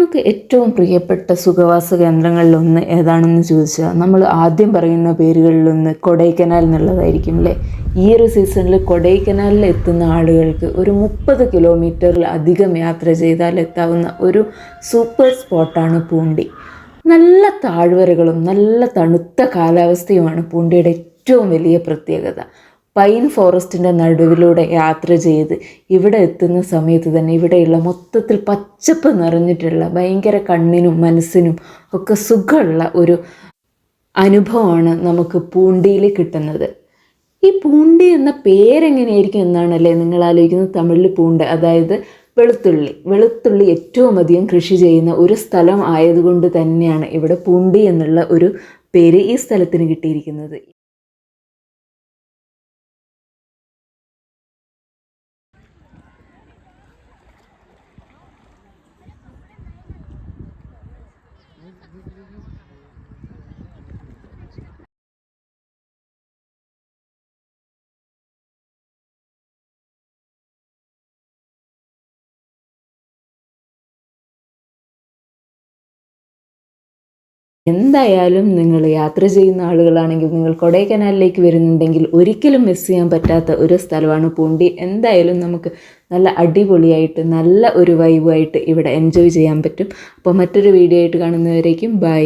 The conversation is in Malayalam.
നമുക്ക് ഏറ്റവും പ്രിയപ്പെട്ട സുഖവാസ കേന്ദ്രങ്ങളിലൊന്ന് ഏതാണെന്ന് ചോദിച്ചാൽ നമ്മൾ ആദ്യം പറയുന്ന പേരുകളിലൊന്ന് കൊടൈക്കനാൽ എന്നുള്ളതായിരിക്കും അല്ലേ. ഈ ഒരു സീസണിൽ കൊടൈക്കനാലിൽ എത്തുന്ന ആളുകൾക്ക് ഒരു 30 കിലോമീറ്ററിൽ അധികം യാത്ര ചെയ്താൽ എത്താവുന്ന ഒരു സൂപ്പർ സ്പോട്ടാണ് പൂണ്ടി. നല്ല താഴ്വരകളും നല്ല തണുത്ത കാലാവസ്ഥയുമാണ് പൂണ്ടിയുടെ ഏറ്റവും വലിയ പ്രത്യേകത. പൈൻ ഫോറസ്റ്റിൻ്റെ നടുവിലൂടെ യാത്ര ചെയ്ത് ഇവിടെ എത്തുന്ന സമയത്ത് തന്നെ ഇവിടെയുള്ള മൊത്തത്തിൽ പച്ചപ്പ് നിറഞ്ഞിട്ടുള്ള ഭയങ്കര കണ്ണിനും മനസ്സിനും ഒക്കെ സുഖമുള്ള ഒരു അനുഭവമാണ് നമുക്ക് പൂണ്ടിയിൽ കിട്ടുന്നത്. ഈ പൂണ്ടി എന്ന പേരെങ്ങനെയായിരിക്കും എന്നാണല്ലേ നിങ്ങൾ ആലോചിക്കുന്നത്. തമിഴിൽ പൂണ്ട്, അതായത് വെളുത്തുള്ളി ഏറ്റവും അധികം കൃഷി ചെയ്യുന്ന ഒരു സ്ഥലം ആയതുകൊണ്ട് തന്നെയാണ് ഇവിടെ പൂണ്ടി എന്നുള്ള ഒരു പേര് ഈ സ്ഥലത്തിന് കിട്ടിയിരിക്കുന്നത്. എന്തായാലും നിങ്ങൾ യാത്ര ചെയ്യുന്ന ആളുകളാണെങ്കിൽ, നിങ്ങൾ കൊടൈക്കനാലിലേക്ക് വരുന്നുണ്ടെങ്കിൽ ഒരിക്കലും മിസ് ചെയ്യാൻ പറ്റാത്ത ഒരു സ്ഥലമാണ് പൂണ്ടി. എന്തായാലും നമുക്ക് നല്ല അടിപൊളിയായിട്ട് നല്ല ഒരു വൈബായിട്ട് ഇവിടെ എൻജോയ് ചെയ്യാൻ പറ്റും. അപ്പോൾ മറ്റൊരു വീഡിയോ ആയിട്ട് കാണുന്നവരേക്കും ബൈ.